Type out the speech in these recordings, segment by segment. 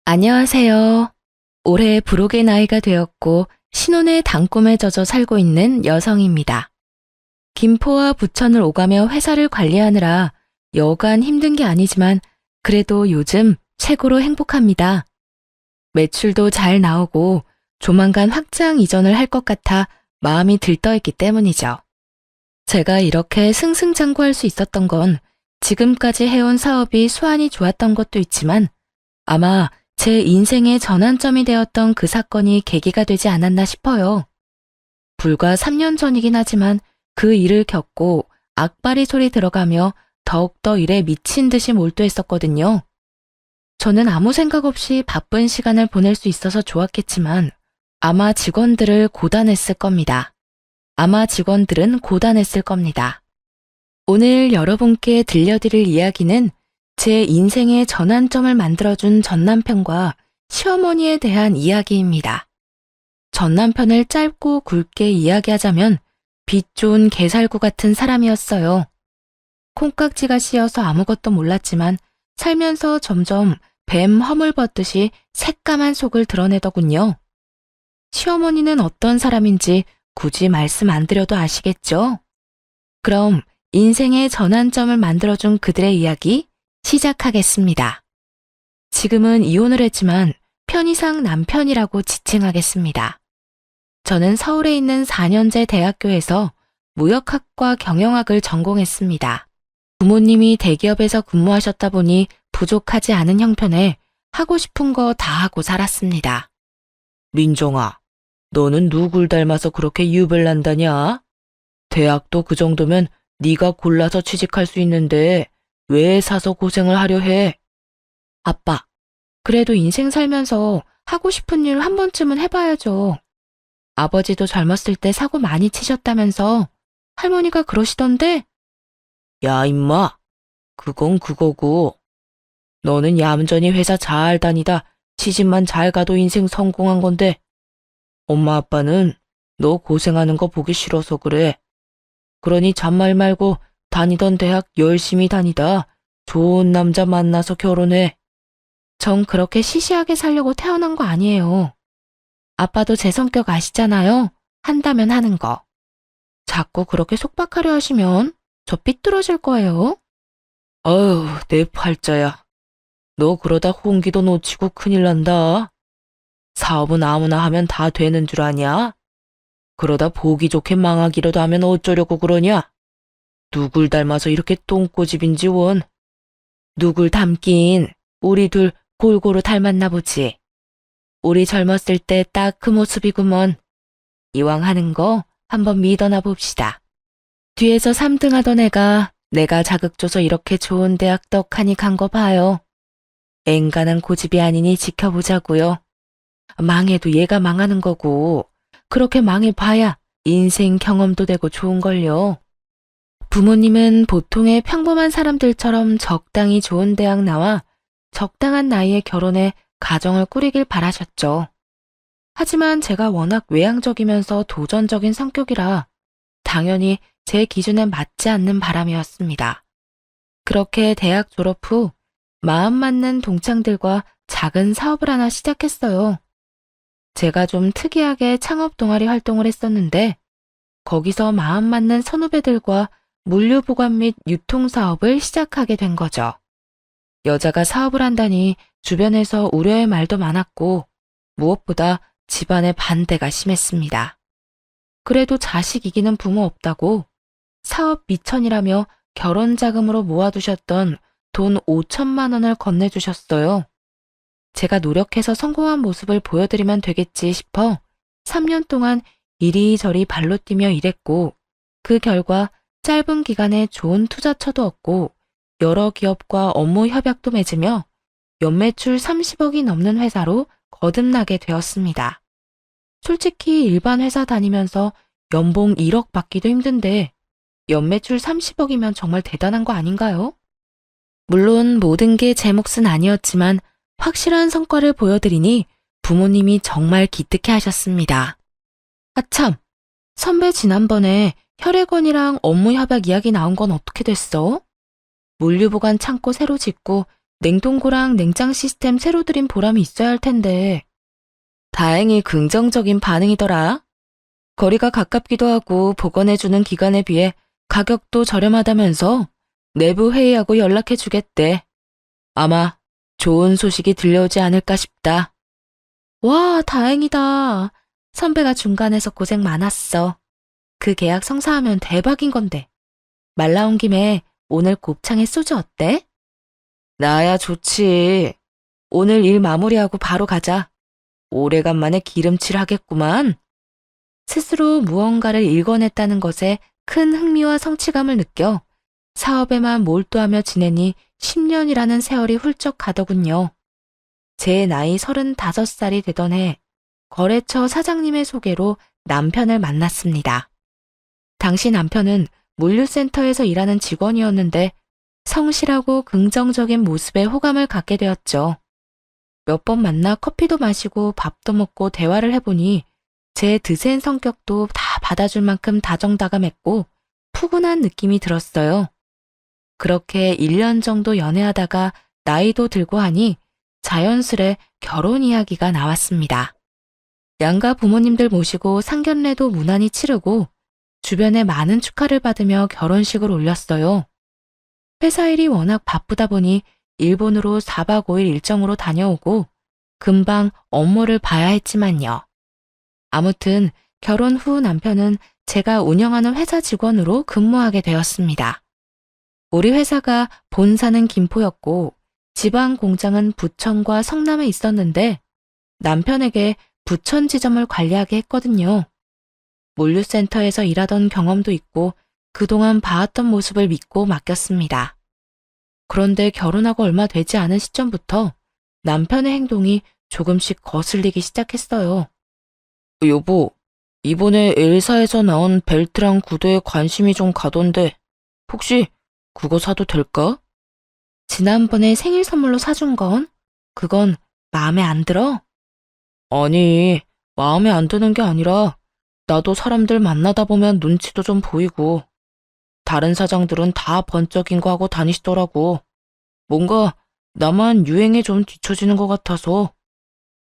안녕하세요. 올해 불혹의 나이가 되었고 신혼의 단꿈에 젖어 살고 있는 여성입니다. 김포와 부천을 오가며 회사를 관리하느라 여간 힘든 게 아니지만 그래도 요즘 최고로 행복합니다. 매출도 잘 나오고 조만간 확장 이전을 할 것 같아 마음이 들떠있기 때문이죠. 제가 이렇게 승승장구할 수 있었던 건 지금까지 해온 사업이 수완이 좋았던 것도 있지만 아마 제 인생의 전환점이 되었던 그 사건이 계기가 되지 않았나 싶어요. 불과 3년 전이긴 하지만 그 일을 겪고 악바리 소리 들어가며 더욱더 일에 미친 듯이 몰두했었거든요. 저는 아무 생각 없이 바쁜 시간을 보낼 수 있어서 좋았겠지만 아마 직원들을 고단했을 겁니다. 아마 직원들은 고단했을 겁니다. 오늘 여러분께 들려드릴 이야기는 제 인생의 전환점을 만들어준 전남편과 시어머니에 대한 이야기입니다. 전남편을 짧고 굵게 이야기하자면 빛 좋은 개살구 같은 사람이었어요. 콩깍지가 씌어서 아무것도 몰랐지만 살면서 점점 뱀 허물 벗듯이 새까만 속을 드러내더군요. 시어머니는 어떤 사람인지 굳이 말씀 안 드려도 아시겠죠? 그럼 인생의 전환점을 만들어준 그들의 이야기 시작하겠습니다. 지금은 이혼을 했지만 편의상 남편이라고 지칭하겠습니다. 저는 서울에 있는 4년제 대학교에서 무역학과 경영학을 전공했습니다. 부모님이 대기업에서 근무하셨다 보니 부족하지 않은 형편에 하고 싶은 거 다 하고 살았습니다. 민정아, 너는 누굴 닮아서 그렇게 유별난다냐? 대학도 그 정도면 네가 골라서 취직할 수 있는데 왜 사서 고생을 하려 해? 아빠, 그래도 인생 살면서 하고 싶은 일 한 번쯤은 해봐야죠. 아버지도 젊었을 때 사고 많이 치셨다면서 할머니가 그러시던데? 야, 임마. 그건 그거고. 너는 얌전히 회사 잘 다니다 시집만 잘 가도 인생 성공한 건데 엄마 아빠는 너 고생하는 거 보기 싫어서 그래. 그러니 잔말 말고 다니던 대학 열심히 다니다 좋은 남자 만나서 결혼해. 전 그렇게 시시하게 살려고 태어난 거 아니에요. 아빠도 제 성격 아시잖아요. 한다면 하는 거. 자꾸 그렇게 속박하려 하시면 저 삐뚤어질 거예요. 어휴, 내 팔자야. 너 그러다 홍기도 놓치고 큰일 난다. 사업은 아무나 하면 다 되는 줄 아냐? 그러다 보기 좋게 망하기라도 하면 어쩌려고 그러냐? 누굴 닮아서 이렇게 똥꼬집인지 원. 누굴 닮긴 우리 둘 골고루 닮았나 보지. 우리 젊었을 때 딱 그 모습이구먼. 이왕 하는 거 한번 믿어나 봅시다. 뒤에서 3등 하던 애가 내가 자극 줘서 이렇게 좋은 대학 떡하니 간 거 봐요. 앵간한 고집이 아니니 지켜보자고요. 망해도 얘가 망하는 거고 그렇게 망해봐야 인생 경험도 되고 좋은걸요. 부모님은 보통의 평범한 사람들처럼 적당히 좋은 대학 나와 적당한 나이에 결혼해 가정을 꾸리길 바라셨죠. 하지만 제가 워낙 외향적이면서 도전적인 성격이라 당연히 제 기준에 맞지 않는 바람이었습니다. 그렇게 대학 졸업 후 마음 맞는 동창들과 작은 사업을 하나 시작했어요. 제가 좀 특이하게 창업 동아리 활동을 했었는데 거기서 마음 맞는 선후배들과 물류 보관 및 유통 사업을 시작하게 된 거죠. 여자가 사업을 한다니 주변에서 우려의 말도 많았고 무엇보다 집안의 반대가 심했습니다. 그래도 자식 이기는 부모 없다고 사업 미천이라며 결혼 자금으로 모아두셨던 돈 5천만 원을 건네주셨어요. 제가 노력해서 성공한 모습을 보여드리면 되겠지 싶어 3년 동안 이리저리 발로 뛰며 일했고 그 결과 짧은 기간에 좋은 투자처도 얻고 여러 기업과 업무 협약도 맺으며 연매출 30억이 넘는 회사로 거듭나게 되었습니다. 솔직히 일반 회사 다니면서 연봉 1억 받기도 힘든데 연매출 30억이면 정말 대단한 거 아닌가요? 물론 모든 게 제 몫은 아니었지만 확실한 성과를 보여드리니 부모님이 정말 기특해 하셨습니다. 아참, 선배 지난번에 혈액원이랑 업무 협약 이야기 나온 건 어떻게 됐어? 물류보관 창고 새로 짓고 냉동고랑 냉장 시스템 새로 들인 보람이 있어야 할 텐데. 다행히 긍정적인 반응이더라. 거리가 가깝기도 하고 보관해주는 기간에 비해 가격도 저렴하다면서 내부 회의하고 연락해주겠대. 아마 좋은 소식이 들려오지 않을까 싶다. 와, 다행이다. 선배가 중간에서 고생 많았어. 그 계약 성사하면 대박인 건데. 말 나온 김에 오늘 곱창에 소주 어때? 나야 좋지. 오늘 일 마무리하고 바로 가자. 오래간만에 기름칠 하겠구만. 스스로 무언가를 일궈냈다는 것에 큰 흥미와 성취감을 느껴 사업에만 몰두하며 지내니 10년이라는 세월이 훌쩍 가더군요. 제 나이 35살이 되던 해 거래처 사장님의 소개로 남편을 만났습니다. 당시 남편은 물류센터에서 일하는 직원이었는데 성실하고 긍정적인 모습에 호감을 갖게 되었죠. 몇 번 만나 커피도 마시고 밥도 먹고 대화를 해보니 제 드센 성격도 다 받아줄 만큼 다정다감했고 푸근한 느낌이 들었어요. 그렇게 1년 정도 연애하다가 나이도 들고 하니 자연스레 결혼 이야기가 나왔습니다. 양가 부모님들 모시고 상견례도 무난히 치르고 주변에 많은 축하를 받으며 결혼식을 올렸어요. 회사 일이 워낙 바쁘다 보니 일본으로 4박 5일 일정으로 다녀오고 금방 업무를 봐야 했지만요. 아무튼 결혼 후 남편은 제가 운영하는 회사 직원으로 근무하게 되었습니다. 우리 회사가 본사는 김포였고 지방 공장은 부천과 성남에 있었는데 남편에게 부천 지점을 관리하게 했거든요. 물류센터에서 일하던 경험도 있고 그동안 봐왔던 모습을 믿고 맡겼습니다. 그런데 결혼하고 얼마 되지 않은 시점부터 남편의 행동이 조금씩 거슬리기 시작했어요. 여보, 이번에 엘사에서 나온 벨트랑 구두에 관심이 좀 가던데 혹시 그거 사도 될까? 지난번에 생일 선물로 사준 건? 그건 마음에 안 들어? 아니, 마음에 안 드는 게 아니라 나도 사람들 만나다 보면 눈치도 좀 보이고 다른 사장들은 다 번쩍인 거 하고 다니시더라고. 뭔가 나만 유행에 좀 뒤처지는 것 같아서.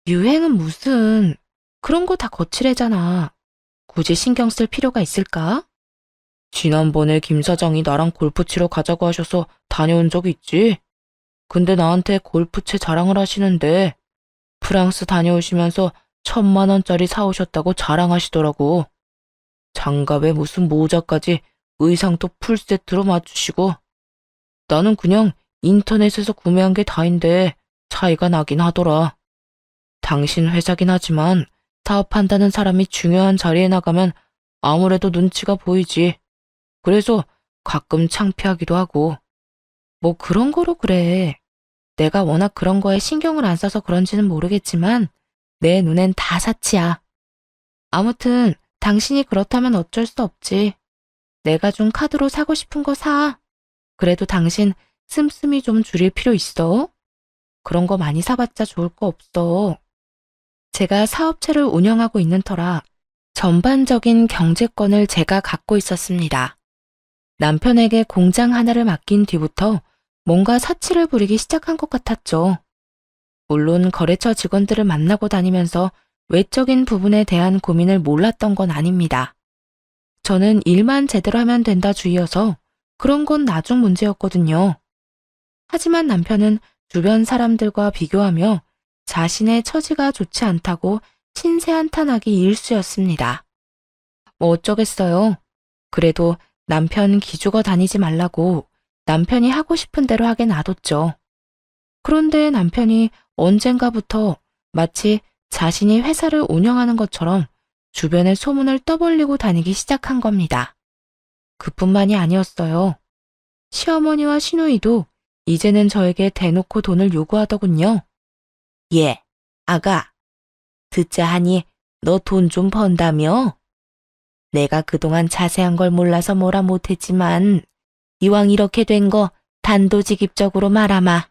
유행은 무슨, 그런 거 다 거칠애잖아. 굳이 신경 쓸 필요가 있을까? 지난번에 김 사장이 나랑 골프 치러 가자고 하셔서 다녀온 적 있지? 근데 나한테 골프채 자랑을 하시는데 프랑스 다녀오시면서 1,000만 원짜리 사오셨다고 자랑하시더라고. 장갑에 무슨 모자까지 의상도 풀세트로 맞추시고 나는 그냥 인터넷에서 구매한 게 다인데 차이가 나긴 하더라. 당신 회사긴 하지만 사업한다는 사람이 중요한 자리에 나가면 아무래도 눈치가 보이지. 그래서 가끔 창피하기도 하고. 뭐 그런 거로 그래. 내가 워낙 그런 거에 신경을 안 써서 그런지는 모르겠지만 내 눈엔 다 사치야. 아무튼 당신이 그렇다면 어쩔 수 없지. 내가 준 카드로 사고 싶은 거 사. 그래도 당신 씀씀이 좀 줄일 필요 있어. 그런 거 많이 사봤자 좋을 거 없어. 제가 사업체를 운영하고 있는 터라 전반적인 경제권을 제가 갖고 있었습니다. 남편에게 공장 하나를 맡긴 뒤부터 뭔가 사치를 부리기 시작한 것 같았죠. 물론 거래처 직원들을 만나고 다니면서 외적인 부분에 대한 고민을 몰랐던 건 아닙니다. 저는 일만 제대로 하면 된다 주의여서 그런 건 나중 문제였거든요. 하지만 남편은 주변 사람들과 비교하며 자신의 처지가 좋지 않다고 신세한탄하기 일쑤였습니다. 뭐 어쩌겠어요. 그래도 남편 기죽어 다니지 말라고 남편이 하고 싶은 대로 하게 놔뒀죠. 그런데 남편이 언젠가부터 마치 자신이 회사를 운영하는 것처럼 주변에 소문을 떠벌리고 다니기 시작한 겁니다. 그뿐만이 아니었어요. 시어머니와 시누이도 이제는 저에게 대놓고 돈을 요구하더군요. 예, 아가, 듣자 하니 너 돈 좀 번다며? 내가 그동안 자세한 걸 몰라서 뭐라 못했지만 이왕 이렇게 된 거 단도직입적으로 말하마.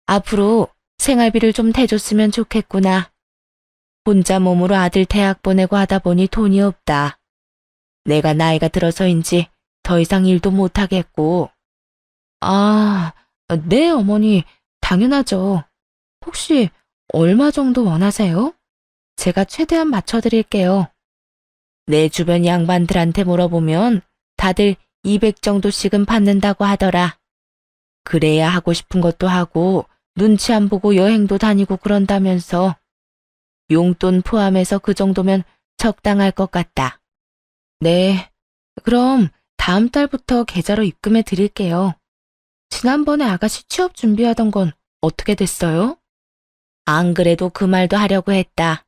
앞으로 생활비를 좀 대줬으면 좋겠구나. 혼자 몸으로 아들 대학 보내고 하다 보니 돈이 없다. 내가 나이가 들어서인지 더 이상 일도 못하겠고. 아, 네 어머니, 당연하죠. 혹시 얼마 정도 원하세요? 제가 최대한 맞춰드릴게요. 내 주변 양반들한테 물어보면 다들 200 정도씩은 받는다고 하더라. 그래야 하고 싶은 것도 하고 눈치 안 보고 여행도 다니고 그런다면서. 용돈 포함해서 그 정도면 적당할 것 같다. 네, 그럼 다음 달부터 계좌로 입금해 드릴게요. 지난번에 아가씨 취업 준비하던 건 어떻게 됐어요? 안 그래도 그 말도 하려고 했다.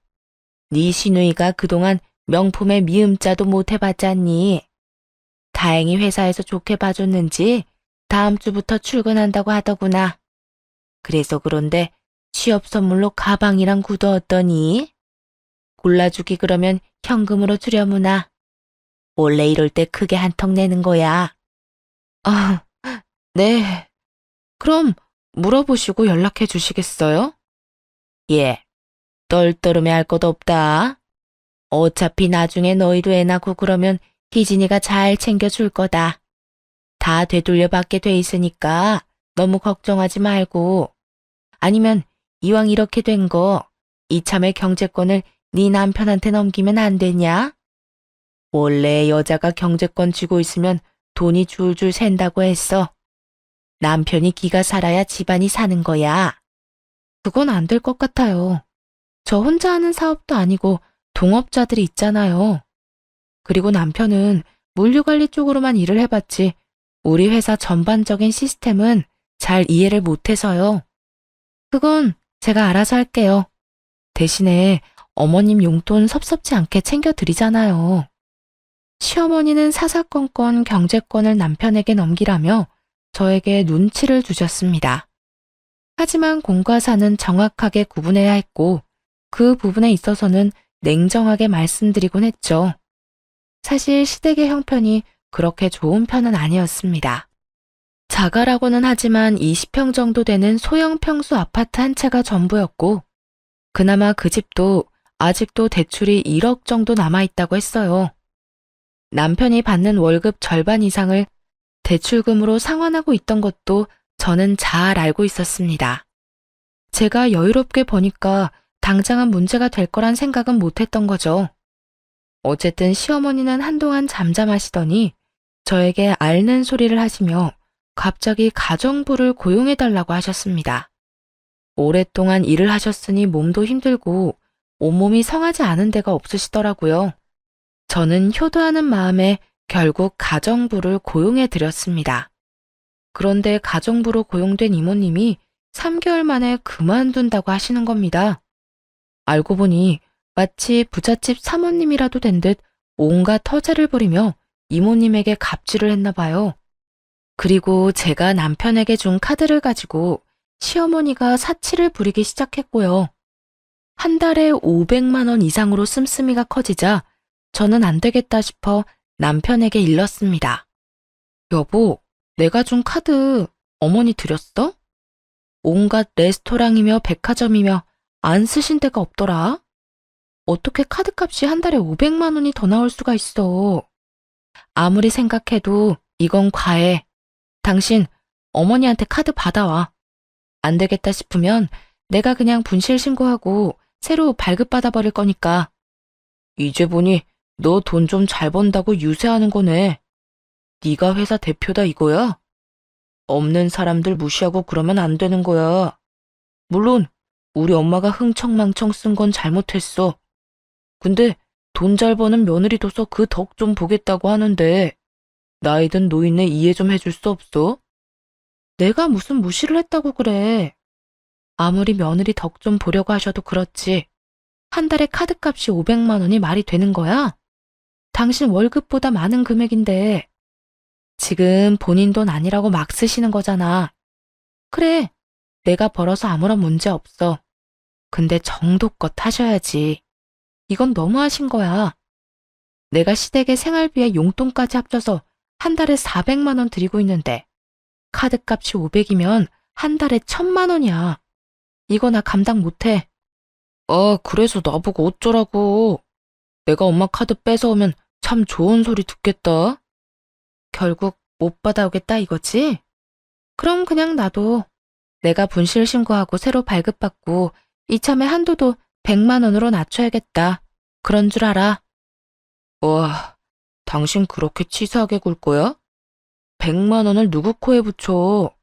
네 시누이가 그동안 명품에 미음자도 못 해봤잖니. 다행히 회사에서 좋게 봐줬는지 다음 주부터 출근한다고 하더구나. 그래서 그런데 취업 선물로 가방이랑 구두 어떠니? 골라주기 그러면 현금으로 주려무나. 원래 이럴 때 크게 한턱 내는 거야. 아, 네. 그럼 물어보시고 연락해 주시겠어요? 예, 떨떠름해 할 것 없다. 어차피 나중에 너희도 애 낳고 그러면 희진이가 잘 챙겨줄 거다. 다 되돌려 받게 돼 있으니까 너무 걱정하지 말고. 아니면 이왕 이렇게 된 거 이참에 경제권을 네 남편한테 넘기면 안 되냐? 원래 여자가 경제권 쥐고 있으면 돈이 줄줄 샌다고 했어. 남편이 기가 살아야 집안이 사는 거야. 그건 안 될 것 같아요. 저 혼자 하는 사업도 아니고 동업자들이 있잖아요. 그리고 남편은 물류관리 쪽으로만 일을 해봤지 우리 회사 전반적인 시스템은 잘 이해를 못해서요. 그건 제가 알아서 할게요. 대신에 어머님 용돈 섭섭지 않게 챙겨드리잖아요. 시어머니는 사사건건 경제권을 남편에게 넘기라며 저에게 눈치를 주셨습니다. 하지만 공과 사는 정확하게 구분해야 했고 그 부분에 있어서는 냉정하게 말씀드리곤 했죠. 사실 시댁의 형편이 그렇게 좋은 편은 아니었습니다. 자가라고는 하지만 20평 정도 되는 소형 평수 아파트 한 채가 전부였고 그나마 그 집도 아직도 대출이 1억 정도 남아있다고 했어요. 남편이 받는 월급 절반 이상을 대출금으로 상환하고 있던 것도 저는 잘 알고 있었습니다. 제가 여유롭게 버니까 당장은 문제가 될 거란 생각은 못했던 거죠. 어쨌든 시어머니는 한동안 잠잠하시더니 저에게 앓는 소리를 하시며 갑자기 가정부를 고용해달라고 하셨습니다. 오랫동안 일을 하셨으니 몸도 힘들고 온몸이 성하지 않은 데가 없으시더라고요. 저는 효도하는 마음에 결국 가정부를 고용해드렸습니다. 그런데 가정부로 고용된 이모님이 3개월 만에 그만둔다고 하시는 겁니다. 알고 보니 마치 부잣집 사모님이라도 된 듯 온갖 터세를 부리며 이모님에게 갑질을 했나 봐요. 그리고 제가 남편에게 준 카드를 가지고 시어머니가 사치를 부리기 시작했고요. 한 달에 500만 원 이상으로 씀씀이가 커지자 저는 안 되겠다 싶어 남편에게 일렀습니다. 여보, 내가 준 카드 어머니 드렸어? 온갖 레스토랑이며 백화점이며 안 쓰신 데가 없더라. 어떻게 카드값이 한 달에 500만 원이 더 나올 수가 있어. 아무리 생각해도 이건 과해. 당신 어머니한테 카드 받아와. 안 되겠다 싶으면 내가 그냥 분실 신고하고 새로 발급받아 버릴 거니까. 이제 보니 너 돈 좀 잘 번다고 유세하는 거네. 네가 회사 대표다 이거야? 없는 사람들 무시하고 그러면 안 되는 거야. 물론 우리 엄마가 흥청망청 쓴 건 잘못했어. 근데 돈 잘 버는 며느리 둬서 그 덕 좀 보겠다고 하는데 나이 든 노인네 이해 좀 해줄 수 없어? 내가 무슨 무시를 했다고 그래. 아무리 며느리 덕 좀 보려고 하셔도 그렇지. 한 달에 카드값이 500만 원이 말이 되는 거야? 당신 월급보다 많은 금액인데 지금 본인 돈 아니라고 막 쓰시는 거잖아. 그래, 내가 벌어서 아무런 문제 없어. 근데 정도껏 하셔야지. 이건 너무하신 거야. 내가 시댁의 생활비에 용돈까지 합쳐서 한 달에 400만 원 드리고 있는데 카드값이 500이면 한 달에 1000만 원이야. 이거 나 감당 못해. 그래서 나보고 어쩌라고. 내가 엄마 카드 뺏어오면 참 좋은 소리 듣겠다. 결국 못 받아오겠다 이거지? 그럼 그냥 놔둬. 내가 분실 신고하고 새로 발급받고 이참에 한도도 100만 원으로 낮춰야겠다. 그런 줄 알아. 와, 당신 그렇게 치사하게 굴 거야? 100만 원을 누구 코에 붙여?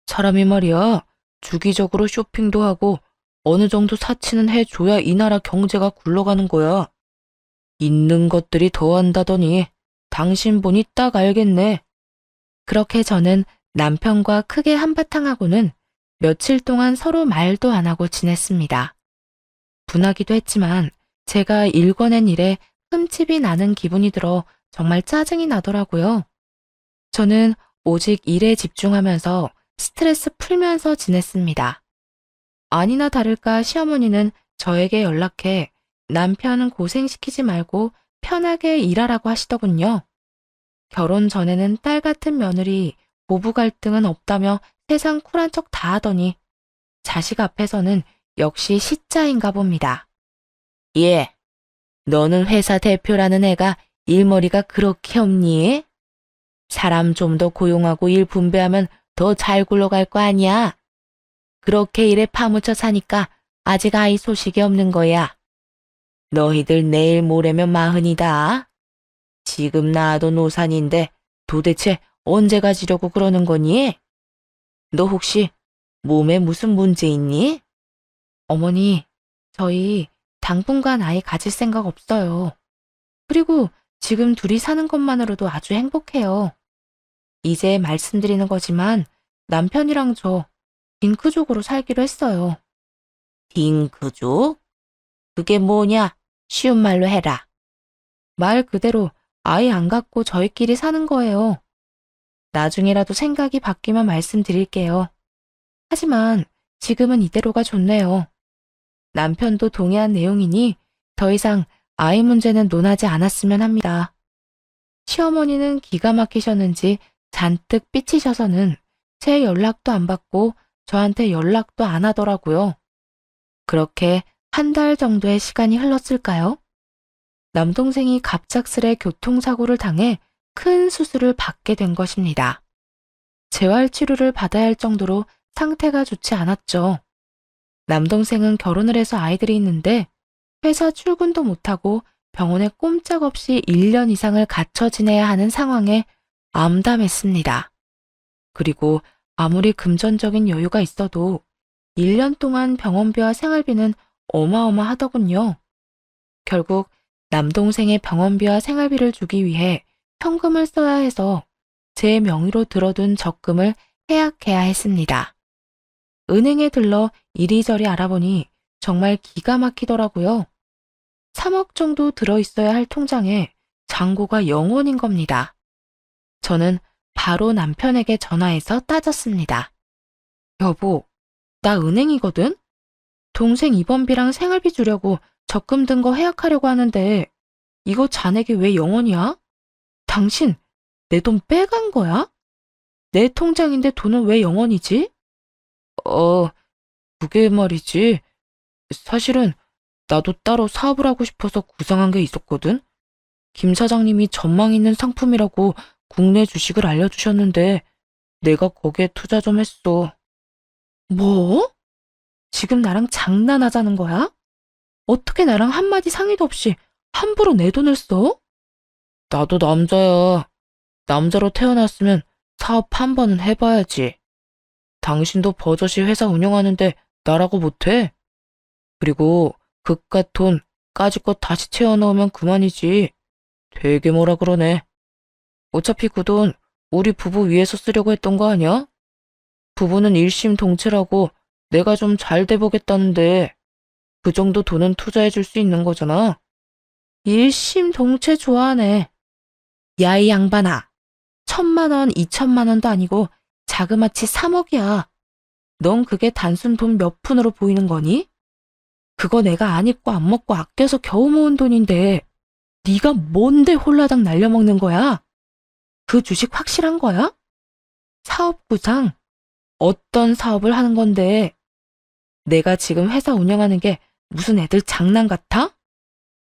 사람이 말이야, 주기적으로 쇼핑도 하고 어느 정도 사치는 해줘야 이 나라 경제가 굴러가는 거야. 있는 것들이 더한다더니 당신 보니 딱 알겠네. 그렇게 저는 남편과 크게 한바탕하고는 며칠 동안 서로 말도 안 하고 지냈습니다. 분하기도 했지만 제가 일궈낸 일에 흠집이 나는 기분이 들어 정말 짜증이 나더라고요. 저는 오직 일에 집중하면서 스트레스 풀면서 지냈습니다. 아니나 다를까 시어머니는 저에게 연락해 남편은 고생시키지 말고 편하게 일하라고 하시더군요. 결혼 전에는 딸 같은 며느리, 부부 갈등은 없다며 세상 쿨한 척 다 하더니 자식 앞에서는 역시 시짜인가 봅니다. 예, 너는 회사 대표라는 애가 일머리가 그렇게 없니? 사람 좀 더 고용하고 일 분배하면 더 잘 굴러갈 거 아니야? 그렇게 일에 파묻혀 사니까 아직 아이 소식이 없는 거야. 너희들 내일 모레면 40이다. 지금 낳아도 노산인데 도대체 언제 가지려고 그러는 거니? 너 혹시 몸에 무슨 문제 있니? 어머니, 저희 당분간 아이 가질 생각 없어요. 그리고 지금 둘이 사는 것만으로도 아주 행복해요. 이제 말씀드리는 거지만 남편이랑 저 딩크족으로 살기로 했어요. 딩크족? 그게 뭐냐? 쉬운 말로 해라. 말 그대로 아이 안 갖고 저희끼리 사는 거예요. 나중에라도 생각이 바뀌면 말씀드릴게요. 하지만 지금은 이대로가 좋네요. 남편도 동의한 내용이니 더 이상 아이 문제는 논하지 않았으면 합니다. 시어머니는 기가 막히셨는지 잔뜩 삐치셔서는 제 연락도 안 받고 저한테 연락도 안 하더라고요. 그렇게 한 달 정도의 시간이 흘렀을까요? 남동생이 갑작스레 교통사고를 당해 큰 수술을 받게 된 것입니다. 재활치료를 받아야 할 정도로 상태가 좋지 않았죠. 남동생은 결혼을 해서 아이들이 있는데 회사 출근도 못하고 병원에 꼼짝없이 1년 이상을 갇혀 지내야 하는 상황에 암담했습니다. 그리고 아무리 금전적인 여유가 있어도 1년 동안 병원비와 생활비는 어마어마하더군요. 결국 남동생의 병원비와 생활비를 주기 위해 현금을 써야 해서 제 명의로 들어둔 적금을 해약해야 했습니다. 은행에 들러 이리저리 알아보니 정말 기가 막히더라고요. 3억 정도 들어있어야 할 통장에 잔고가 0원인 겁니다. 저는 바로 남편에게 전화해서 따졌습니다. 여보, 나 은행이거든? 동생 입원비랑 생활비 주려고 적금 든 거 해약하려고 하는데 이거 잔액이 왜 0원이야? 당신 내 돈 빼간 거야? 내 통장인데 돈은 왜 0원이지? 그게 말이지. 사실은 나도 따로 사업을 하고 싶어서 구상한 게 있었거든. 김 사장님이 전망 있는 상품이라고 국내 주식을 알려주셨는데 내가 거기에 투자 좀 했어. 뭐? 지금 나랑 장난하자는 거야? 어떻게 나랑 한마디 상의도 없이 함부로 내 돈을 써? 나도 남자야. 남자로 태어났으면 사업 한 번은 해봐야지. 당신도 버젓이 회사 운영하는데 나라고 못해? 그리고 그깟 돈 까짓것 다시 채워넣으면 그만이지. 되게 뭐라 그러네. 어차피 그 돈 우리 부부 위해서 쓰려고 했던 거 아니야? 부부는 일심동체라고 내가 좀 잘 돼보겠다는데 그 정도 돈은 투자해줄 수 있는 거잖아. 일심동체 좋아하네. 야, 이 양반아. 1,000만 원, 2천만 원도 아니고 자그마치 3억이야. 넌 그게 단순 돈 몇 푼으로 보이는 거니? 그거 내가 안 입고 안 먹고 아껴서 겨우 모은 돈인데 네가 뭔데 홀라당 날려먹는 거야? 그 주식 확실한 거야? 사업 구상? 어떤 사업을 하는 건데? 내가 지금 회사 운영하는 게 무슨 애들 장난 같아?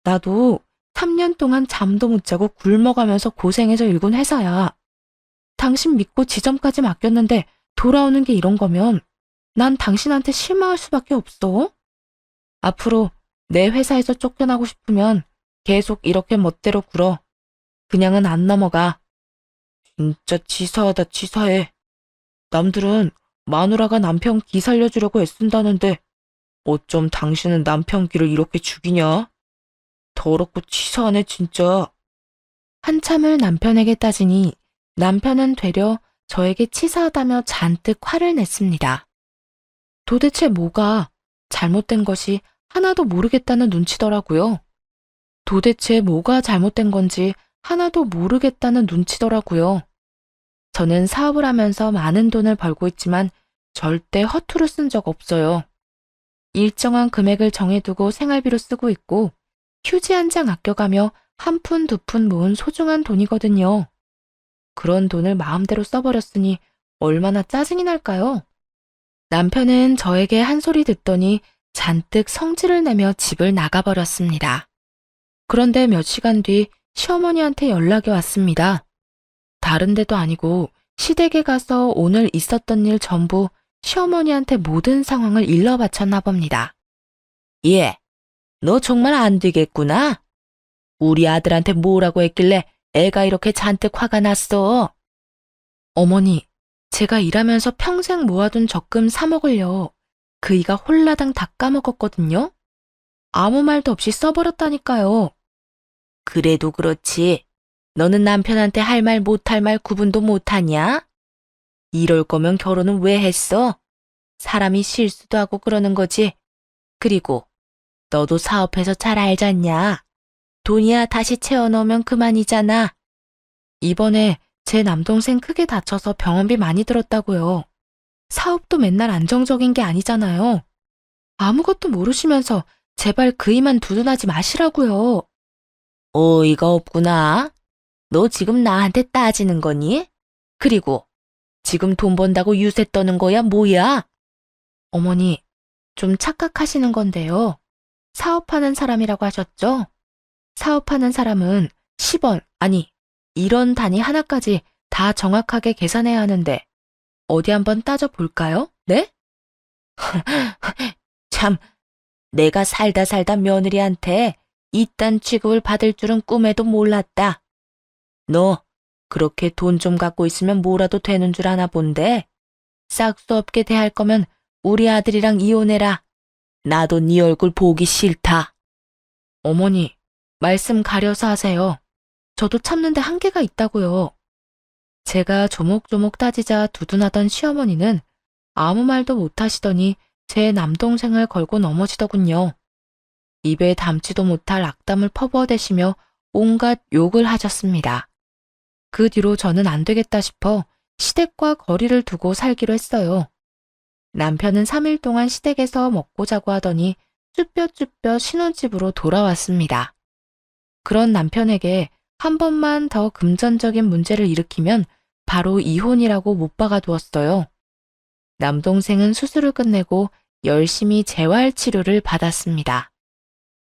나도 3년 동안 잠도 못 자고 굶어가면서 고생해서 일군 회사야. 당신 믿고 지점까지 맡겼는데 돌아오는 게 이런 거면 난 당신한테 실망할 수밖에 없어. 앞으로 내 회사에서 쫓겨나고 싶으면 계속 이렇게 멋대로 굴어. 그냥은 안 넘어가. 진짜 치사하다, 치사해. 남들은 마누라가 남편 기 살려주려고 애쓴다는데 어쩜 당신은 남편 기를 이렇게 죽이냐? 더럽고 치사하네, 진짜. 한참을 남편에게 따지니 남편은 되려 저에게 치사하다며 잔뜩 화를 냈습니다. 도대체 뭐가 잘못된 것이 하나도 모르겠다는 눈치더라고요. 도대체 뭐가 잘못된 건지 하나도 모르겠다는 눈치더라고요. 저는 사업을 하면서 많은 돈을 벌고 있지만 절대 허투루 쓴 적 없어요. 일정한 금액을 정해두고 생활비로 쓰고 있고 휴지 한 장 아껴가며 한 푼 두 푼 모은 소중한 돈이거든요. 그런 돈을 마음대로 써버렸으니 얼마나 짜증이 날까요? 남편은 저에게 한 소리 듣더니 잔뜩 성질을 내며 집을 나가버렸습니다. 그런데 몇 시간 뒤 시어머니한테 연락이 왔습니다. 다른 데도 아니고 시댁에 가서 오늘 있었던 일 전부 시어머니한테 모든 상황을 일러 바쳤나 봅니다. 예, 너 정말 안 되겠구나. 우리 아들한테 뭐라고 했길래 애가 이렇게 잔뜩 화가 났어. 어머니, 제가 일하면서 평생 모아둔 적금 3억을요. 그이가 홀라당 다 까먹었거든요. 아무 말도 없이 써버렸다니까요. 그래도 그렇지. 너는 남편한테 할 말 못할 말 구분도 못하냐? 이럴 거면 결혼은 왜 했어? 사람이 실수도 하고 그러는 거지. 그리고 너도 사업해서 잘 알잖냐. 돈이야 다시 채워 넣으면 그만이잖아. 이번에 제 남동생 크게 다쳐서 병원비 많이 들었다고요. 사업도 맨날 안정적인 게 아니잖아요. 아무것도 모르시면서 제발 그이만 두둔하지 마시라고요. 어이가 없구나. 너 지금 나한테 따지는 거니? 그리고 지금 돈 번다고 유세 떠는 거야 뭐야? 어머니, 좀 착각하시는 건데요. 사업하는 사람이라고 하셨죠? 사업하는 사람은 10원, 아니 1원 단위 하나까지 다 정확하게 계산해야 하는데 어디 한번 따져볼까요? 네? 참, 내가 살다 며느리한테 이딴 취급을 받을 줄은 꿈에도 몰랐다. 너 그렇게 돈 좀 갖고 있으면 뭐라도 되는 줄 아나 본데. 싹수 없게 대할 거면 우리 아들이랑 이혼해라. 나도 네 얼굴 보기 싫다. 어머니, 말씀 가려서 하세요. 저도 참는데 한계가 있다고요. 제가 조목조목 따지자 두둔하던 시어머니는 아무 말도 못하시더니 제 남동생을 걸고 넘어지더군요. 입에 담지도 못할 악담을 퍼부어대시며 온갖 욕을 하셨습니다. 그 뒤로 저는 안 되겠다 싶어 시댁과 거리를 두고 살기로 했어요. 남편은 3일 동안 시댁에서 먹고 자고 하더니 쭈뼛쭈뼛 신혼집으로 돌아왔습니다. 그런 남편에게 한 번만 더 금전적인 문제를 일으키면 바로 이혼이라고 못 박아두었어요. 남동생은 수술을 끝내고 열심히 재활 치료를 받았습니다.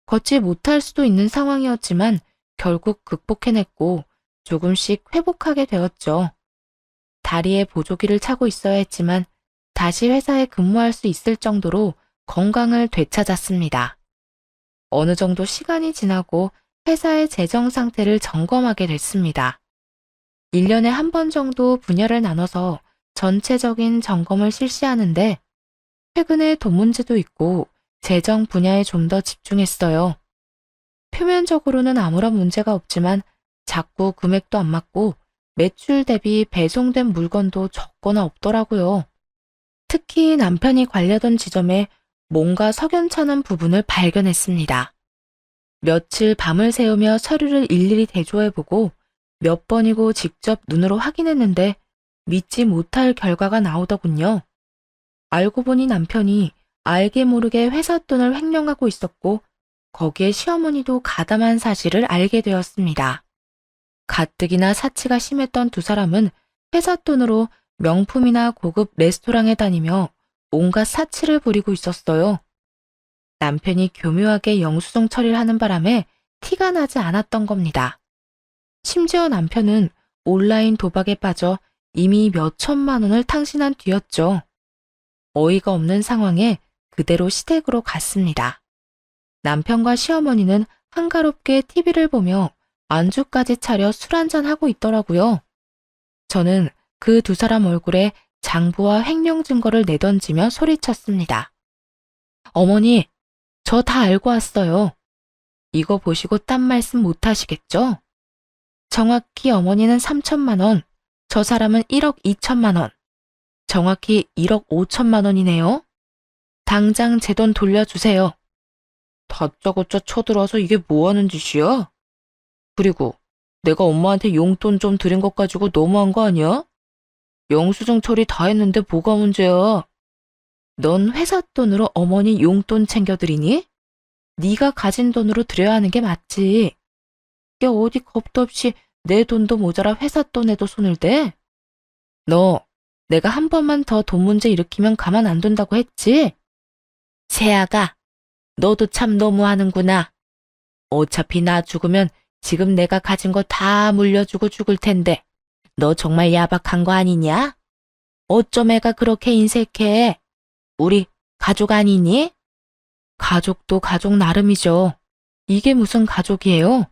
걷지 못할 수도 있는 상황이었지만 결국 극복해냈고 조금씩 회복하게 되었죠. 다리에 보조기를 차고 있어야 했지만 다시 회사에 근무할 수 있을 정도로 건강을 되찾았습니다. 어느 정도 시간이 지나고 회사의 재정 상태를 점검하게 됐습니다. 1년에 한 번 정도 분야를 나눠서 전체적인 점검을 실시하는데 최근에 돈 문제도 있고 재정 분야에 좀 더 집중했어요. 표면적으로는 아무런 문제가 없지만 자꾸 금액도 안 맞고 매출 대비 배송된 물건도 적거나 없더라고요. 특히 남편이 관리하던 지점에 뭔가 석연찮은 부분을 발견했습니다. 며칠 밤을 새우며 서류를 일일이 대조해보고 몇 번이고 직접 눈으로 확인했는데 믿지 못할 결과가 나오더군요. 알고 보니 남편이 알게 모르게 회사 돈을 횡령하고 있었고 거기에 시어머니도 가담한 사실을 알게 되었습니다. 가뜩이나 사치가 심했던 두 사람은 회사 돈으로 명품이나 고급 레스토랑에 다니며 온갖 사치를 부리고 있었어요. 남편이 교묘하게 영수증 처리를 하는 바람에 티가 나지 않았던 겁니다. 심지어 남편은 온라인 도박에 빠져 이미 몇 천만 원을 탕진한 뒤였죠. 어이가 없는 상황에 그대로 시댁으로 갔습니다. 남편과 시어머니는 한가롭게 TV를 보며 안주까지 차려 술 한잔하고 있더라고요. 저는 그 두 사람 얼굴에 장부와 횡령 증거를 내던지며 소리쳤습니다. 어머니, 저 다 알고 왔어요. 이거 보시고 딴 말씀 못 하시겠죠? 정확히 어머니는 3천만 원, 저 사람은 1억 2천만 원, 정확히 1억 5천만 원이네요. 당장 제 돈 돌려주세요. 다짜고짜 쳐들어와서 이게 뭐 하는 짓이야? 그리고 내가 엄마한테 용돈 좀 드린 것 가지고 너무한 거 아니야? 영수증 처리 다 했는데 뭐가 문제야? 넌 회사 돈으로 어머니 용돈 챙겨드리니? 네가 가진 돈으로 드려야 하는 게 맞지. 이게 어디 겁도 없이 내 돈도 모자라 회사 돈에도 손을 대? 너 내가 한 번만 더 돈 문제 일으키면 가만 안 둔다고 했지? 세아가, 너도 참 너무하는구나. 어차피 나 죽으면 지금 내가 가진 거 다 물려주고 죽을 텐데 너 정말 야박한 거 아니냐? 어쩜 애가 그렇게 인색해? 우리 가족 아니니? 가족도 가족 나름이죠. 이게 무슨 가족이에요?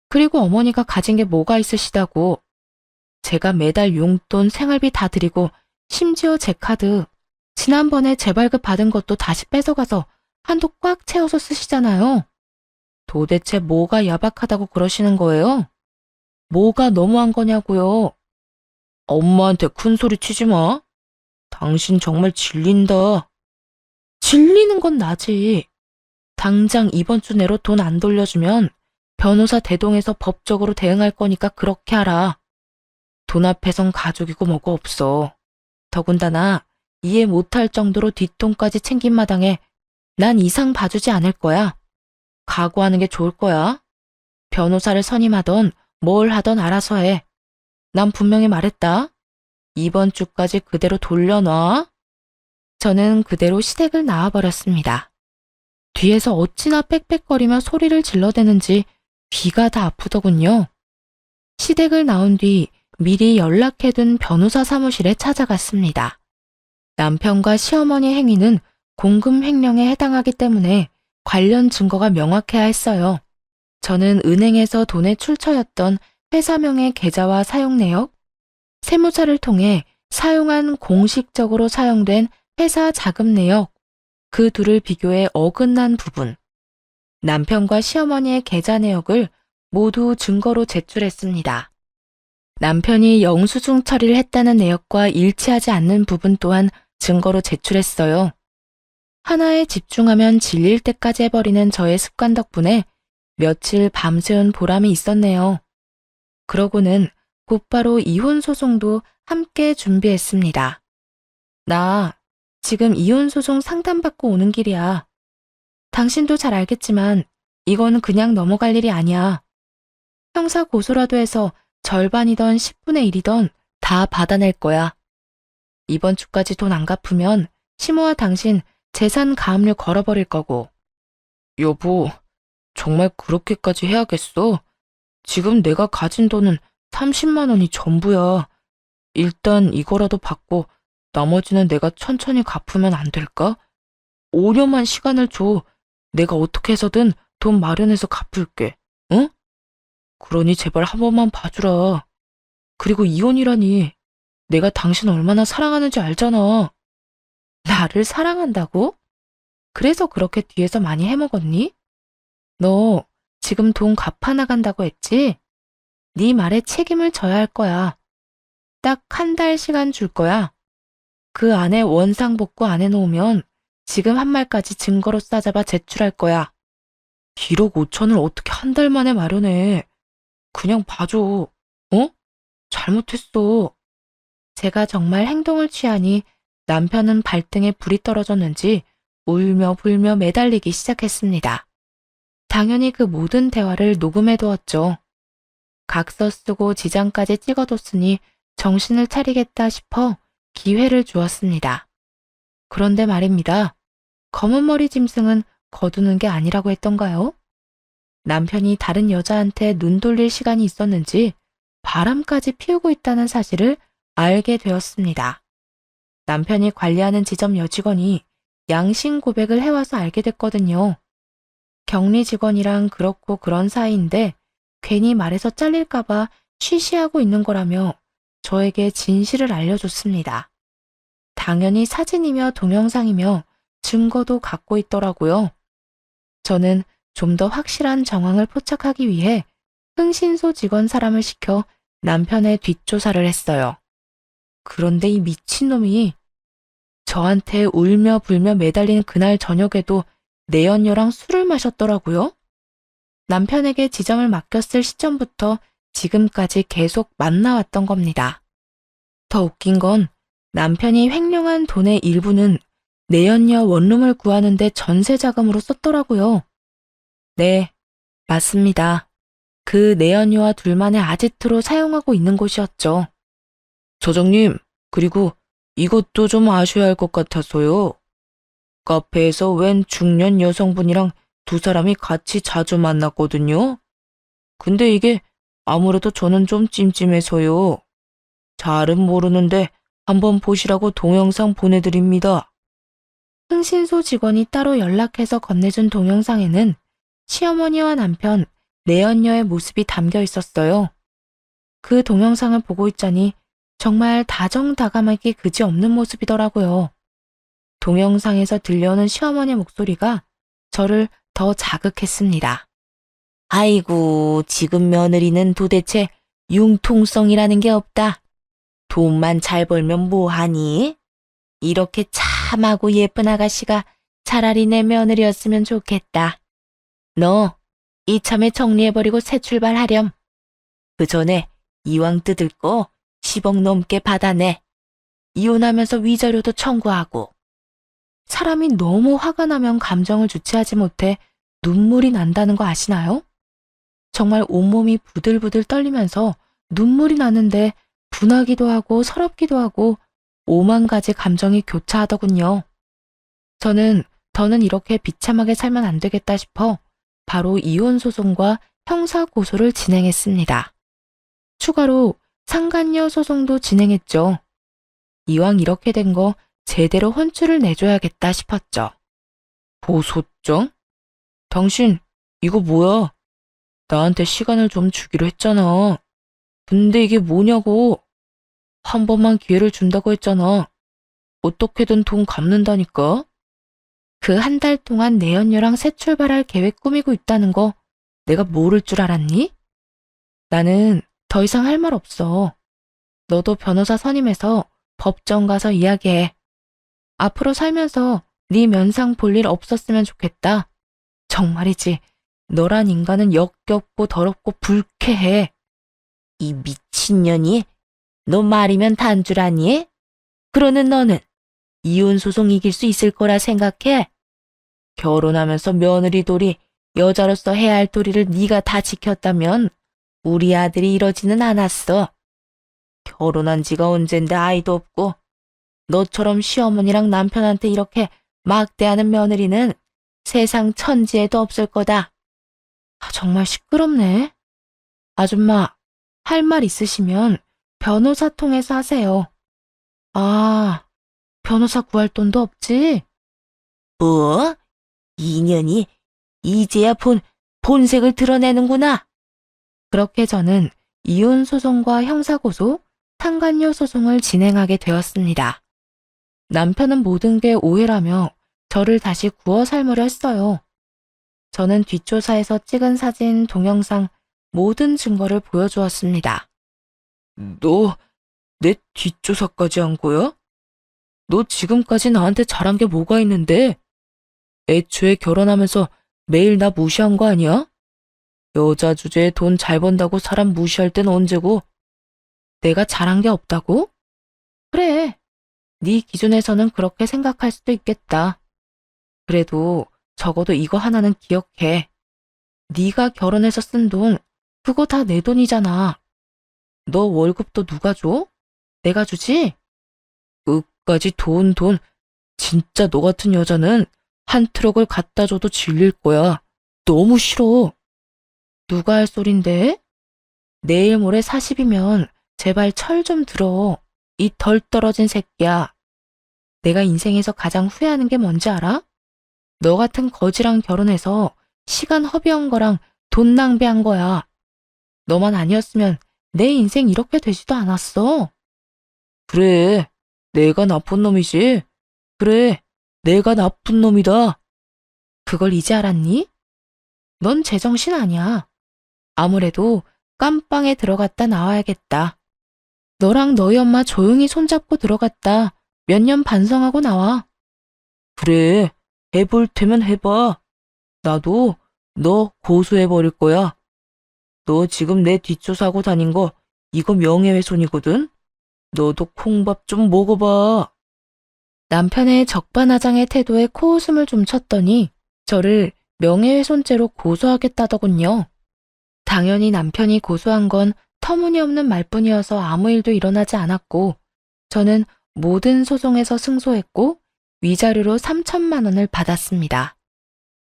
그리고 어머니가 가진 게 뭐가 있으시다고. 제가 매달 용돈 생활비 다 드리고 심지어 제 카드 지난번에 재발급 받은 것도 다시 뺏어가서 한도 꽉 채워서 쓰시잖아요. 도대체 뭐가 야박하다고 그러시는 거예요? 뭐가 너무한 거냐고요. 엄마한테 큰 소리 치지 마. 당신 정말 질린다. 질리는 건 나지. 당장 이번 주 내로 돈 안 돌려주면 변호사 대동해서 법적으로 대응할 거니까 그렇게 하라. 돈 앞에선 가족이고 뭐고 없어. 더군다나 이해 못할 정도로 뒷돈까지 챙긴 마당에 난 이상 봐주지 않을 거야. 각오하는 게 좋을 거야. 변호사를 선임하던 뭘 하던 알아서 해. 난 분명히 말했다. 이번 주까지 그대로 돌려놔. 저는 그대로 시댁을 나와버렸습니다. 뒤에서 어찌나 빽빽거리며 소리를 질러대는지 귀가 다 아프더군요. 시댁을 나온 뒤 미리 연락해둔 변호사 사무실에 찾아갔습니다. 남편과 시어머니 행위는 공금 횡령에 해당하기 때문에 관련 증거가 명확해야 했어요. 저는 은행에서 돈의 출처였던 회사명의 계좌와 사용 내역, 세무사를 통해 사용한 공식적으로 사용된 회사 자금 내역, 그 둘을 비교해 어긋난 부분, 남편과 시어머니의 계좌 내역을 모두 증거로 제출했습니다. 남편이 영수증 처리를 했다는 내역과 일치하지 않는 부분 또한 증거로 제출했어요. 하나에 집중하면 질릴 때까지 해버리는 저의 습관 덕분에 며칠 밤새운 보람이 있었네요. 그러고는 곧바로 이혼 소송도 함께 준비했습니다. 나 지금 이혼 소송 상담받고 오는 길이야. 당신도 잘 알겠지만 이건 그냥 넘어갈 일이 아니야. 형사 고소라도 해서 절반이던 10분의 1이던 다 받아낼 거야. 이번 주까지 돈 안 갚으면 시모와 당신 재산 가압류 걸어버릴 거고. 여보, 정말 그렇게까지 해야겠어? 지금 내가 가진 돈은 30만 원이 전부야. 일단 이거라도 받고 나머지는 내가 천천히 갚으면 안 될까? 5년만 시간을 줘. 내가 어떻게 해서든 돈 마련해서 갚을게. 응? 그러니 제발 한 번만 봐주라. 그리고 이혼이라니. 내가 당신 얼마나 사랑하는지 알잖아. 나를 사랑한다고? 그래서 그렇게 뒤에서 많이 해먹었니? 너 지금 돈 갚아나간다고 했지? 네 말에 책임을 져야 할 거야. 딱 한 달 시간 줄 거야. 그 안에 원상복구 안 해놓으면 지금 한 말까지 증거로 싸잡아 제출할 거야. 1억 5천을 어떻게 한 달 만에 마련해. 그냥 봐줘. 어? 잘못했어. 제가 정말 행동을 취하니 남편은 발등에 불이 떨어졌는지 울며 불며 매달리기 시작했습니다. 당연히 그 모든 대화를 녹음해두었죠. 각서 쓰고 지장까지 찍어뒀으니 정신을 차리겠다 싶어 기회를 주었습니다. 그런데 말입니다. 검은 머리 짐승은 거두는 게 아니라고 했던가요? 남편이 다른 여자한테 눈 돌릴 시간이 있었는지 바람까지 피우고 있다는 사실을 알게 되었습니다. 남편이 관리하는 지점 여직원이 양심 고백을 해와서 알게 됐거든요. 격리 직원이랑 그렇고 그런 사이인데 괜히 말해서 잘릴까봐 쉬쉬하고 있는 거라며 저에게 진실을 알려줬습니다. 당연히 사진이며 동영상이며 증거도 갖고 있더라고요. 저는 좀 더 확실한 정황을 포착하기 위해 흥신소 직원 사람을 시켜 남편의 뒷조사를 했어요. 그런데 이 미친놈이 저한테 울며 불며 매달린 그날 저녁에도 내연녀랑 술을 마셨더라고요. 남편에게 지점을 맡겼을 시점부터 지금까지 계속 만나왔던 겁니다. 더 웃긴 건 남편이 횡령한 돈의 일부는 내연녀 원룸을 구하는데 전세 자금으로 썼더라고요. 네, 맞습니다. 그 내연녀와 둘만의 아지트로 사용하고 있는 곳이었죠. 저장님, 그리고 이것도 좀 아셔야 할 것 같아서요. 카페에서 웬 중년 여성분이랑 두 사람이 같이 자주 만났거든요. 근데 이게 아무래도 저는 좀 찜찜해서요. 잘은 모르는데 한번 보시라고 동영상 보내드립니다. 흥신소 직원이 따로 연락해서 건네준 동영상에는 시어머니와 남편, 내연녀의 모습이 담겨 있었어요. 그 동영상을 보고 있자니 정말 다정다감하기 그지없는 모습이더라고요. 동영상에서 들려오는 시어머니의 목소리가 저를 더 자극했습니다. 아이고, 지금 며느리는 도대체 융통성이라는 게 없다. 돈만 잘 벌면 뭐하니? 이렇게 참하고 예쁜 아가씨가 차라리 내 며느리였으면 좋겠다. 너 이참에 정리해버리고 새 출발하렴. 그 전에 이왕 뜯을 거 10억 넘게 받아내. 이혼하면서 위자료도 청구하고. 사람이 너무 화가 나면 감정을 주체하지 못해 눈물이 난다는 거 아시나요? 정말 온몸이 부들부들 떨리면서 눈물이 나는데 분하기도 하고 서럽기도 하고 5만 가지 감정이 교차하더군요. 저는 더는 이렇게 비참하게 살면 안 되겠다 싶어 바로 이혼 소송과 형사 고소를 진행했습니다. 추가로 상간녀 소송도 진행했죠. 이왕 이렇게 된 거 제대로 혼쭐을 내줘야겠다 싶었죠. 고소장? 당신 이거 뭐야? 나한테 시간을 좀 주기로 했잖아. 근데 이게 뭐냐고. 한 번만 기회를 준다고 했잖아. 어떻게든 돈 갚는다니까. 그 한 달 동안 내연녀랑 새 출발할 계획 꾸미고 있다는 거 내가 모를 줄 알았니? 나는 더 이상 할 말 없어. 너도 변호사 선임해서 법정 가서 이야기해. 앞으로 살면서 네 면상 볼 일 없었으면 좋겠다. 정말이지. 너란 인간은 역겹고 더럽고 불쾌해. 이 미친년이 너 말이면 단 줄 아니? 그러는 너는 이혼 소송 이길 수 있을 거라 생각해? 결혼하면서 며느리 도리, 여자로서 해야 할 도리를 네가 다 지켰다면 우리 아들이 이러지는 않았어. 결혼한 지가 언젠데 아이도 없고 너처럼 시어머니랑 남편한테 이렇게 막대하는 며느리는 세상 천지에도 없을 거다. 정말 시끄럽네. 아줌마, 할 말 있으시면 변호사 통해서 하세요. 아, 변호사 구할 돈도 없지? 뭐? 인연이 이제야 본색을 드러내는구나. 그렇게 저는 이혼 소송과 형사고소, 상간녀 소송을 진행하게 되었습니다. 남편은 모든 게 오해라며 저를 다시 구워 삶으려 했어요. 저는 뒷조사에서 찍은 사진, 동영상, 모든 증거를 보여주었습니다. 너 내 뒷조사까지 한 거야? 너 지금까지 나한테 잘한 게 뭐가 있는데? 애초에 결혼하면서 매일 나 무시한 거 아니야? 여자 주제에 돈 잘 번다고 사람 무시할 땐 언제고? 내가 잘한 게 없다고? 그래. 네 기준에서는 그렇게 생각할 수도 있겠다. 그래도 적어도 이거 하나는 기억해. 네가 결혼해서 쓴 돈, 그거 다 내 돈이잖아. 너 월급도 누가 줘? 내가 주지? 끝까지 돈. 진짜 너 같은 여자는 한 트럭을 갖다 줘도 질릴 거야. 너무 싫어. 누가 할 소린데? 내일 모레 40이면 제발 철 좀 들어. 이 덜 떨어진 새끼야. 내가 인생에서 가장 후회하는 게 뭔지 알아? 너 같은 거지랑 결혼해서 시간 허비한 거랑 돈 낭비한 거야. 너만 아니었으면 내 인생 이렇게 되지도 않았어. 그래, 내가 나쁜 놈이지. 그래, 내가 나쁜 놈이다. 그걸 이제 알았니? 넌 제정신 아니야. 아무래도 깜빵에 들어갔다 나와야겠다. 너랑 너희 엄마 조용히 손잡고 들어갔다 몇 년 반성하고 나와. 그래, 해볼 테면 해봐. 나도 너 고소해버릴 거야. 너 지금 내 뒷조사하고 다닌 거 이거 명예훼손이거든? 너도 콩밥 좀 먹어봐. 남편의 적반하장의 태도에 코웃음을 좀 쳤더니 저를 명예훼손죄로 고소하겠다더군요. 당연히 남편이 고소한 건 터무니없는 말뿐이어서 아무 일도 일어나지 않았고 저는 모든 소송에서 승소했고 위자료로 3천만 원을 받았습니다.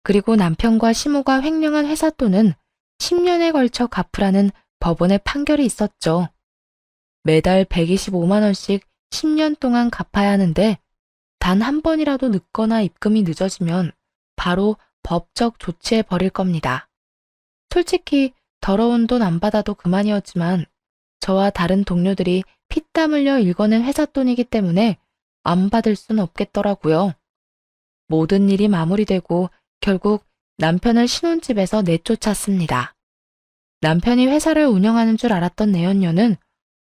그리고 남편과 시모가 횡령한 회사 돈은 10년에 걸쳐 갚으라는 법원의 판결이 있었죠. 매달 125만 원씩 10년 동안 갚아야 하는데 단 한 번이라도 늦거나 입금이 늦어지면 바로 법적 조치해 버릴 겁니다. 솔직히 더러운 돈 안 받아도 그만이었지만 저와 다른 동료들이 피땀 흘려 일궈낸 회사 돈이기 때문에 안 받을 순 없겠더라고요. 모든 일이 마무리되고 결국 남편을 신혼집에서 내쫓았습니다. 남편이 회사를 운영하는 줄 알았던 내연녀는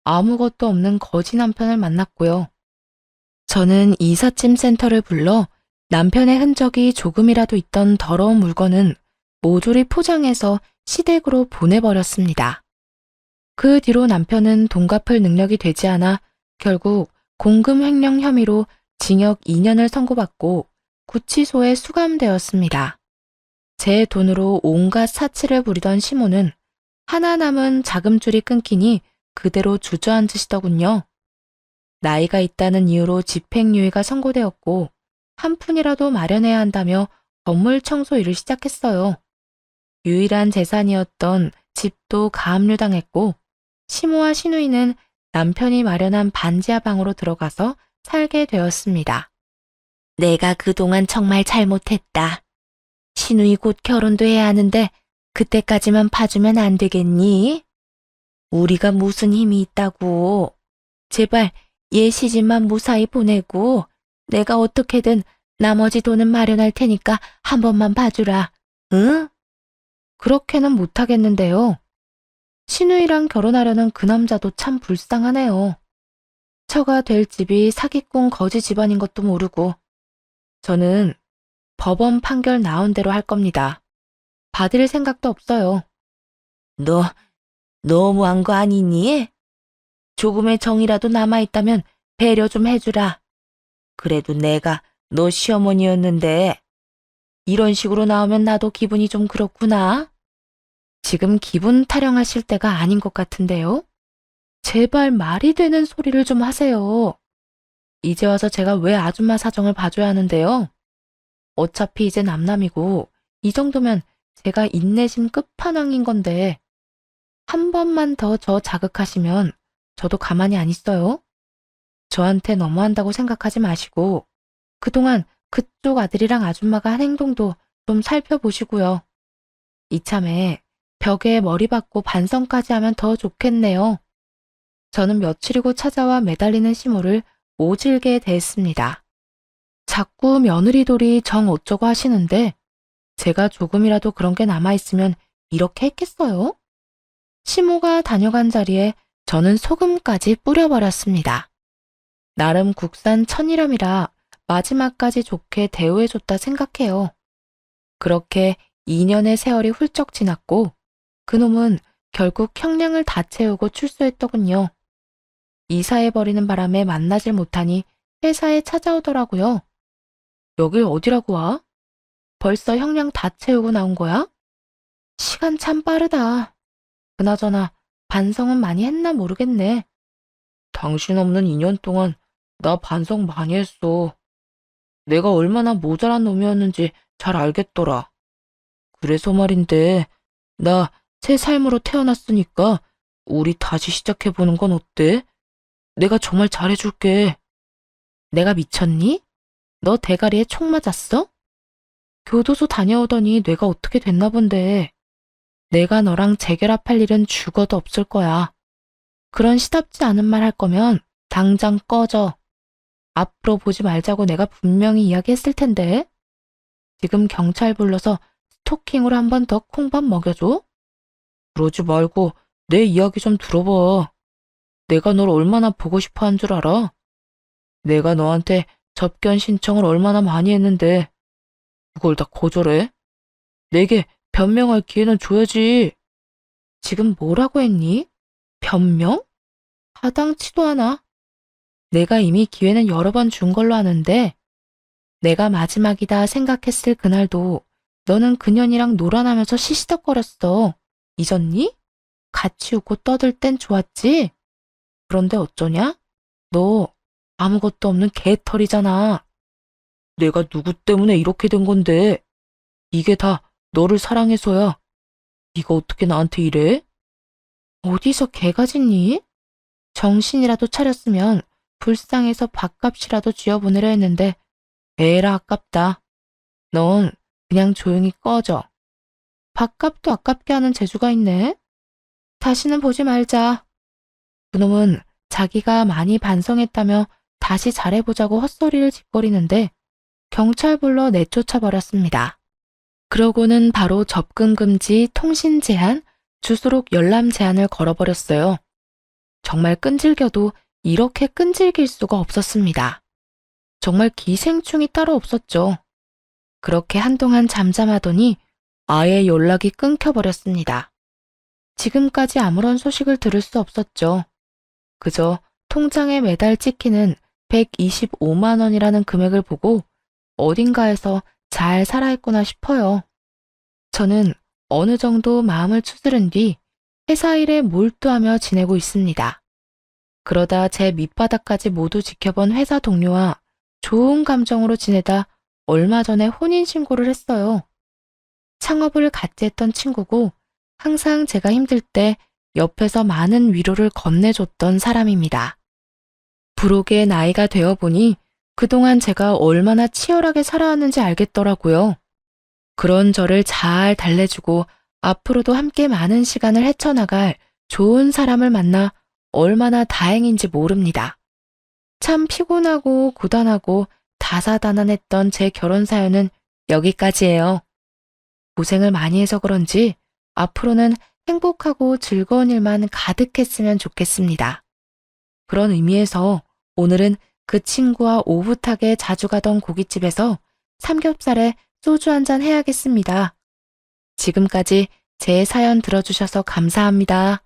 아무것도 없는 거지 남편을 만났고요. 저는 이삿짐 센터를 불러 남편의 흔적이 조금이라도 있던 더러운 물건은 모조리 포장해서 시댁으로 보내버렸습니다. 그 뒤로 남편은 돈 갚을 능력이 되지 않아 결국 공금 횡령 혐의로 징역 2년을 선고받고 구치소에 수감되었습니다. 제 돈으로 온갖 사치를 부리던 시모는 하나 남은 자금줄이 끊기니 그대로 주저앉으시더군요. 나이가 있다는 이유로 집행유예가 선고되었고 한 푼이라도 마련해야 한다며 건물 청소 일을 시작했어요. 유일한 재산이었던 집도 가압류당했고 시모와 시누이는 남편이 마련한 반지하 방으로 들어가서 살게 되었습니다. 내가 그동안 정말 잘못했다. 시누이 곧 결혼도 해야 하는데 그때까지만 봐주면 안 되겠니? 우리가 무슨 힘이 있다고. 제발 얘 시집만 무사히 보내고 내가 어떻게든 나머지 돈은 마련할 테니까 한 번만 봐주라. 응? 그렇게는 못하겠는데요. 시누이랑 결혼하려는 그 남자도 참 불쌍하네요. 처가 될 집이 사기꾼 거지 집안인 것도 모르고 저는 법원 판결 나온 대로 할 겁니다. 받을 생각도 없어요. 너 너무한 거 아니니? 조금의 정이라도 남아있다면 배려 좀 해주라. 그래도 내가 너 시어머니였는데 이런 식으로 나오면 나도 기분이 좀 그렇구나. 지금 기분 타령하실 때가 아닌 것 같은데요. 제발 말이 되는 소리를 좀 하세요. 이제 와서 제가 왜 아줌마 사정을 봐줘야 하는데요. 어차피 이제 남남이고 이 정도면 제가 인내심 끝판왕인 건데 한 번만 더 저 자극하시면 저도 가만히 안 있어요. 저한테 너무한다고 생각하지 마시고 그동안 그쪽 아들이랑 아줌마가 한 행동도 좀 살펴보시고요. 이참에 벽에 머리 박고 반성까지 하면 더 좋겠네요. 저는 며칠이고 찾아와 매달리는 시모를 오질게 대했습니다. 자꾸 며느리돌이 정 어쩌고 하시는데 제가 조금이라도 그런 게 남아있으면 이렇게 했겠어요? 시모가 다녀간 자리에 저는 소금까지 뿌려버렸습니다. 나름 국산 천일염이라 마지막까지 좋게 대우해줬다 생각해요. 그렇게 2년의 세월이 훌쩍 지났고 그놈은 결국 형량을 다 채우고 출소했더군요. 이사해버리는 바람에 만나질 못하니 회사에 찾아오더라고요. 여길 어디라고 와? 벌써 형량 다 채우고 나온 거야? 시간 참 빠르다. 그나저나 반성은 많이 했나 모르겠네. 당신 없는 2년 동안 나 반성 많이 했어. 내가 얼마나 모자란 놈이었는지 잘 알겠더라. 그래서 말인데 나 새 삶으로 태어났으니까 우리 다시 시작해보는 건 어때? 내가 정말 잘해줄게. 내가 미쳤니? 너 대가리에 총 맞았어? 교도소 다녀오더니 뇌가 어떻게 됐나 본데. 내가 너랑 재결합할 일은 죽어도 없을 거야. 그런 시답지 않은 말 할 거면 당장 꺼져. 앞으로 보지 말자고 내가 분명히 이야기했을 텐데. 지금 경찰 불러서 스토킹으로 한 번 더 콩밥 먹여줘? 그러지 말고 내 이야기 좀 들어봐. 내가 널 얼마나 보고 싶어 한 줄 알아? 내가 너한테 접견 신청을 얼마나 많이 했는데 그걸 다 거절해? 내게 변명할 기회는 줘야지. 지금 뭐라고 했니? 변명? 하당치도 않아. 내가 이미 기회는 여러 번 준 걸로 아는데 내가 마지막이다 생각했을 그날도 너는 그년이랑 놀아나면서 시시덕거렸어. 잊었니? 같이 웃고 떠들 땐 좋았지? 그런데 어쩌냐? 너 아무것도 없는 개털이잖아. 내가 누구 때문에 이렇게 된 건데 이게 다 너를 사랑해서야. 네가 어떻게 나한테 이래? 어디서 개가 짖니? 정신이라도 차렸으면 불쌍해서 밥값이라도 쥐어보내려 했는데 에라 아깝다. 넌 그냥 조용히 꺼져. 밥값도 아깝게 하는 재주가 있네. 다시는 보지 말자. 그놈은 자기가 많이 반성했다며 다시 잘해보자고 헛소리를 짓거리는데 경찰 불러 내쫓아 버렸습니다. 그러고는 바로 접근 금지, 통신 제한, 주소록 열람 제한을 걸어버렸어요. 정말 끈질겨도 이렇게 끈질길 수가 없었습니다. 정말 기생충이 따로 없었죠. 그렇게 한동안 잠잠하더니 아예 연락이 끊겨버렸습니다. 지금까지 아무런 소식을 들을 수 없었죠. 그저 통장에 매달 찍히는 125만 원이라는 금액을 보고 어딘가에서 잘 살아있구나 싶어요. 저는 어느 정도 마음을 추스른 뒤 회사 일에 몰두하며 지내고 있습니다. 그러다 제 밑바닥까지 모두 지켜본 회사 동료와 좋은 감정으로 지내다 얼마 전에 혼인신고를 했어요. 창업을 같이 했던 친구고 항상 제가 힘들 때 옆에서 많은 위로를 건네줬던 사람입니다. 부록의 나이가 되어 보니 그동안 제가 얼마나 치열하게 살아왔는지 알겠더라고요. 그런 저를 잘 달래주고 앞으로도 함께 많은 시간을 헤쳐나갈 좋은 사람을 만나 얼마나 다행인지 모릅니다. 참 피곤하고 고단하고 다사다난했던 제 결혼 사연은 여기까지예요. 고생을 많이 해서 그런지 앞으로는 행복하고 즐거운 일만 가득했으면 좋겠습니다. 그런 의미에서 오늘은 그 친구와 오붓하게 자주 가던 고깃집에서 삼겹살에 소주 한잔 해야겠습니다. 지금까지 제 사연 들어주셔서 감사합니다.